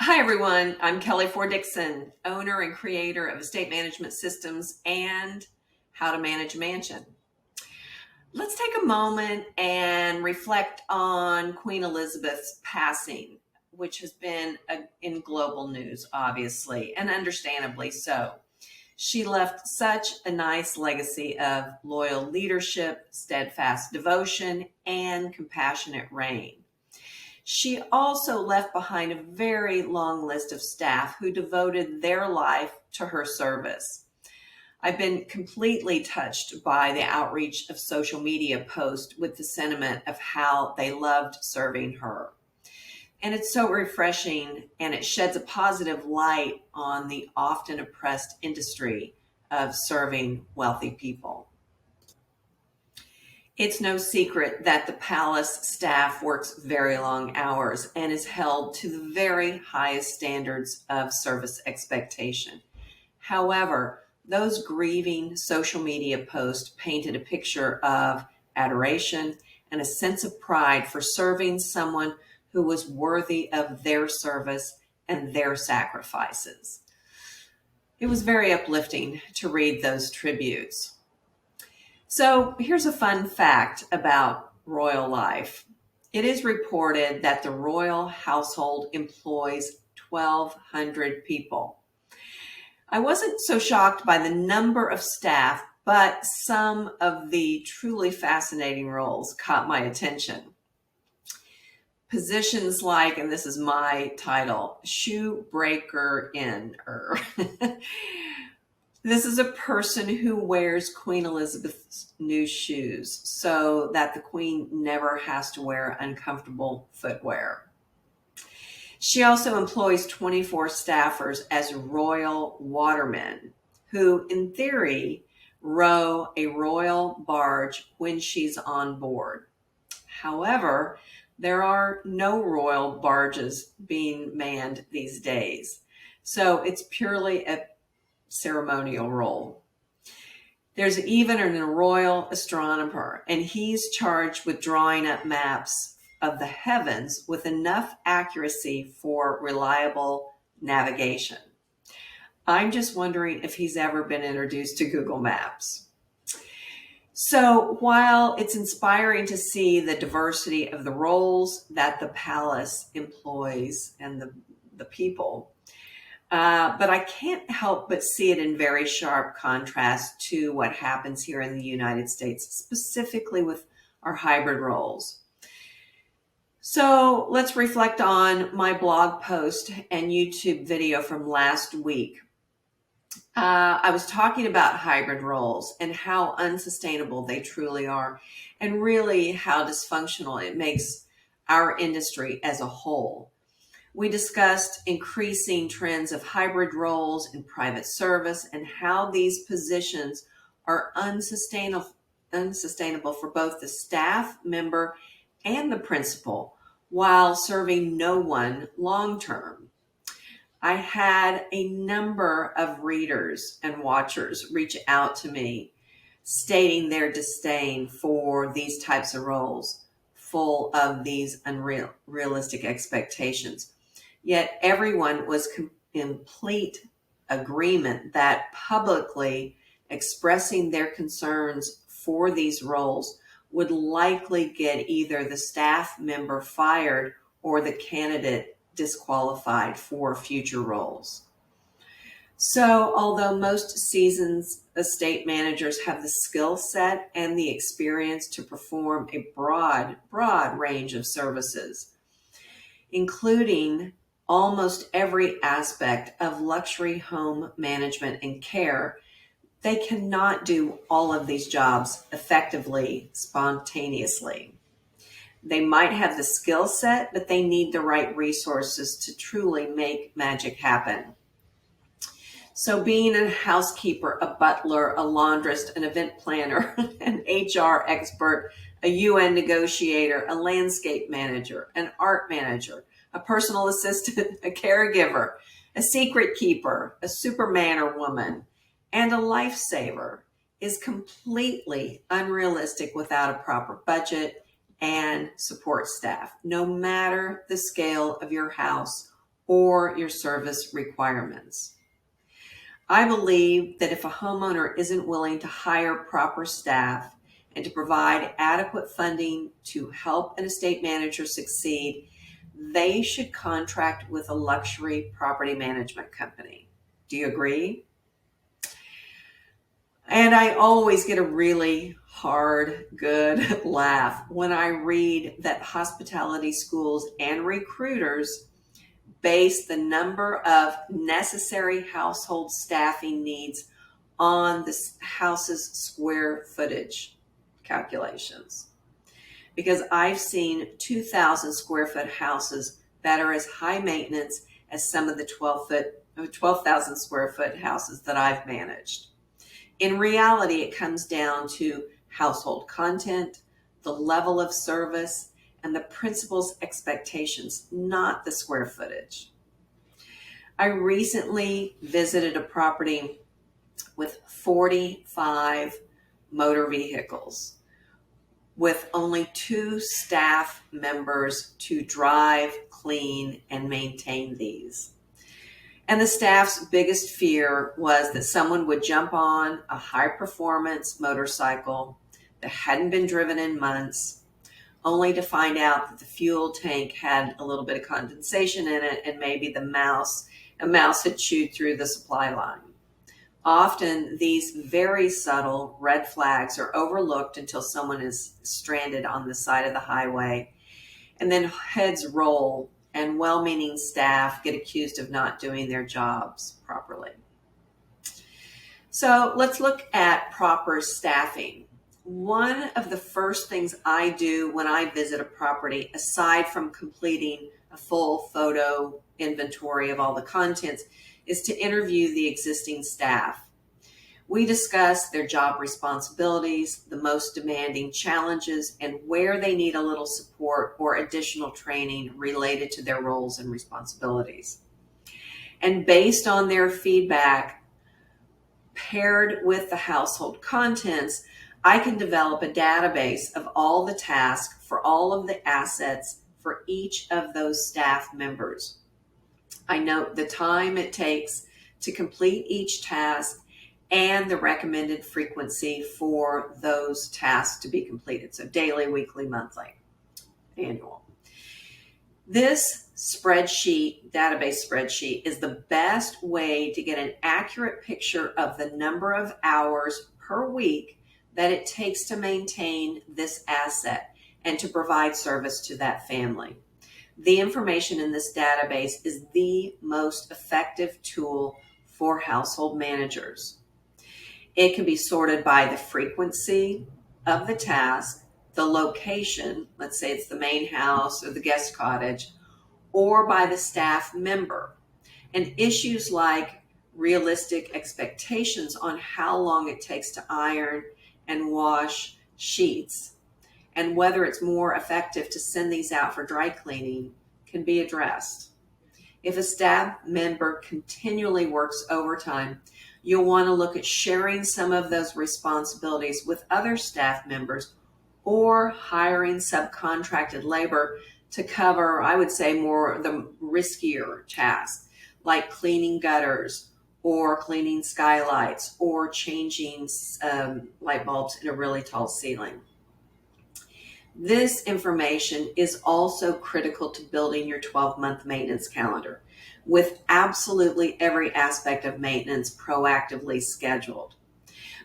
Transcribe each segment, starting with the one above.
Hi, everyone. I'm Kelly Ford Dixon, owner and creator of Estate Management Systems and How to Manage a Mansion. Let's take a moment and reflect on Queen Elizabeth's passing, which has been in global news, obviously, and understandably so. She left such a nice legacy of loyal leadership, steadfast devotion, and compassionate reign. She also left behind a very long list of staff who devoted their life to her service. I've been completely touched by the outreach of social media posts with the sentiment of how they loved serving her. And it's so refreshing, and it sheds a positive light on the often oppressed industry of serving wealthy people. It's no secret that the palace staff works very long hours and is held to the very highest standards of service expectation. However, those grieving social media posts painted a picture of adoration and a sense of pride for serving someone who was worthy of their service and their sacrifices. It was very uplifting to read those tributes. So here's a fun fact about royal life. It is reported that the royal household employs 1,200 people. I wasn't so shocked by the number of staff, but some of the truly fascinating roles caught my attention. Positions like, and this is my title, shoe breaker in. This is a person who wears Queen Elizabeth's new shoes so that the Queen never has to wear uncomfortable footwear. She also employs 24 staffers as royal watermen who, in theory, row a royal barge when she's on board. However, there are no royal barges being manned these days, so it's purely a ceremonial role. There's even a royal astronomer, and he's charged with drawing up maps of the heavens with enough accuracy for reliable navigation. I'm just wondering if he's ever been introduced to Google Maps. So while it's inspiring to see the diversity of the roles that the palace employs and the people, but I can't help but see it in very sharp contrast to what happens here in the United States, specifically with our hybrid roles. So let's reflect on my blog post and YouTube video from last week. I was talking about hybrid roles and how unsustainable they truly are, and really how dysfunctional it makes our industry as a whole. We discussed increasing trends of hybrid roles in private service and how these positions are unsustainable for both the staff member and the principal while serving no one long term. I had a number of readers and watchers reach out to me stating their disdain for these types of roles, full of these unrealistic expectations. Yet everyone was in complete agreement that publicly expressing their concerns for these roles would likely get either the staff member fired or the candidate disqualified for future roles. So, although most seasoned estate managers have the skill set and the experience to perform a broad range of services, including almost every aspect of luxury home management and care, they cannot do all of these jobs effectively, spontaneously. They might have the skill set, but they need the right resources to truly make magic happen. So being a housekeeper, a butler, a laundress, an event planner, an HR expert, a UN negotiator, a landscape manager, an art manager, a personal assistant, a caregiver, a secret keeper, a superman or woman, and a lifesaver is completely unrealistic without a proper budget and support staff, no matter the scale of your house or your service requirements. I believe that if a homeowner isn't willing to hire proper staff and to provide adequate funding to help an estate manager succeed, they should contract with a luxury property management company. Do you agree? And I always get a really hard, good laugh when I read that hospitality schools and recruiters base the number of necessary household staffing needs on the house's square footage calculations. Because I've seen 2,000 square foot houses that are as high maintenance as some of the 12,000 square foot houses that I've managed. In reality, it comes down to household content, the level of service, and the principal's expectations, not the square footage. I recently visited a property with 45 motor vehicles, with only 2 staff members to drive, clean, and maintain these. And the staff's biggest fear was that someone would jump on a high-performance motorcycle that hadn't been driven in months, only to find out that the fuel tank had a little bit of condensation in it and maybe a mouse had chewed through the supply line. Often these very subtle red flags are overlooked until someone is stranded on the side of the highway, and then heads roll and well-meaning staff get accused of not doing their jobs properly. So let's look at proper staffing. One of the first things I do when I visit a property, aside from completing a full photo inventory of all the contents, is to interview the existing staff. We discuss their job responsibilities, the most demanding challenges, and where they need a little support or additional training related to their roles and responsibilities. And based on their feedback, paired with the household contents, I can develop a database of all the tasks for all of the assets for each of those staff members. I note the time it takes to complete each task and the recommended frequency for those tasks to be completed. So daily, weekly, monthly, annual. This database spreadsheet, is the best way to get an accurate picture of the number of hours per week that it takes to maintain this asset and to provide service to that family. The information in this database is the most effective tool for household managers. It can be sorted by the frequency of the task, the location, let's say it's the main house or the guest cottage, or by the staff member. And issues like realistic expectations on how long it takes to iron and wash sheets, and whether it's more effective to send these out for dry cleaning, can be addressed. If a staff member continually works overtime, you'll want to look at sharing some of those responsibilities with other staff members or hiring subcontracted labor to cover, I would say, more the riskier tasks like cleaning gutters or cleaning skylights or changing light bulbs in a really tall ceiling. This information is also critical to building your 12-month maintenance calendar, with absolutely every aspect of maintenance proactively scheduled.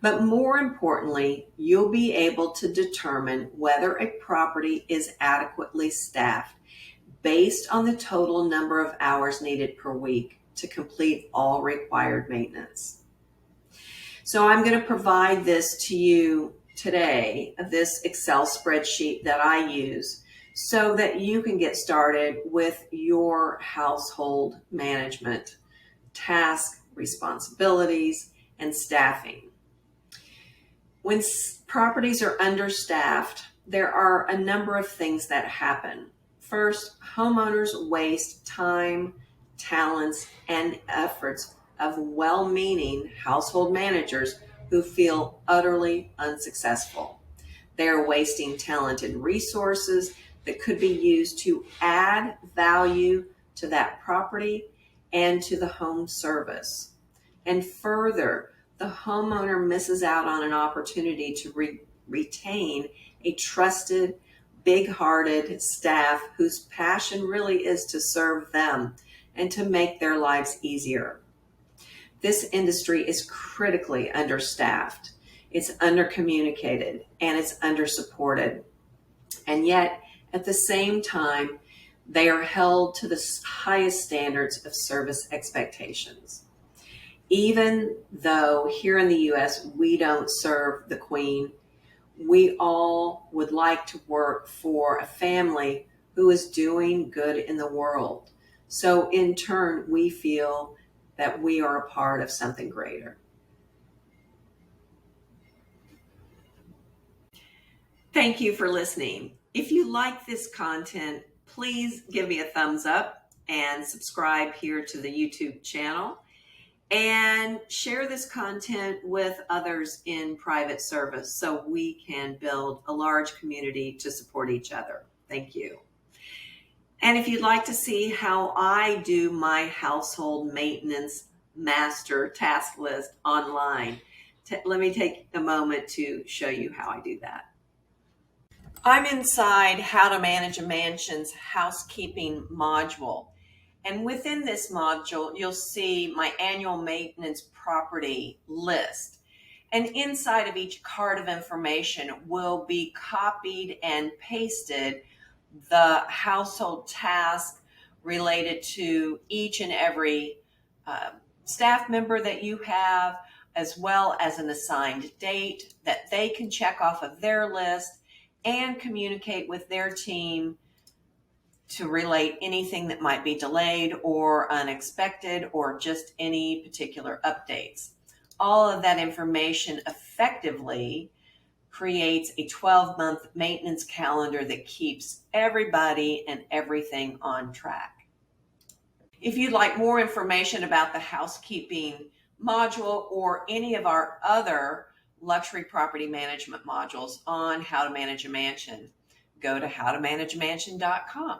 But more importantly, you'll be able to determine whether a property is adequately staffed based on the total number of hours needed per week to complete all required maintenance. So I'm going to provide this to you today, this Excel spreadsheet that I use, so that you can get started with your household management, task, responsibilities, and staffing. When properties are understaffed, there are a number of things that happen. First, homeowners waste time, talents, and efforts of well-meaning household managers who feel utterly unsuccessful. They are wasting talented resources that could be used to add value to that property and to the home service. And further, the homeowner misses out on an opportunity to retain a trusted, big-hearted staff whose passion really is to serve them and to make their lives easier. This industry is critically understaffed. It's undercommunicated and it's undersupported. And yet, at the same time, they are held to the highest standards of service expectations. Even though here in the US, we don't serve the Queen, we all would like to work for a family who is doing good in the world. So in turn, we feel that we are a part of something greater. Thank you for listening. If you like this content, please give me a thumbs up and subscribe here to the YouTube channel, and share this content with others in private service so we can build a large community to support each other. Thank you. And if you'd like to see how I do my household maintenance master task list online, let me take a moment to show you how I do that. I'm inside How to Manage a Mansion's housekeeping module. And within this module, you'll see my annual maintenance property list. And inside of each card of information will be copied and pasted the household task related to each and every staff member that you have, as well as an assigned date that they can check off of their list and communicate with their team to relate anything that might be delayed or unexpected or just any particular updates. All of that information effectively creates a 12-month maintenance calendar that keeps everybody and everything on track. If you'd like more information about the housekeeping module or any of our other luxury property management modules on How to Manage a Mansion, go to howtomanageamansion.com.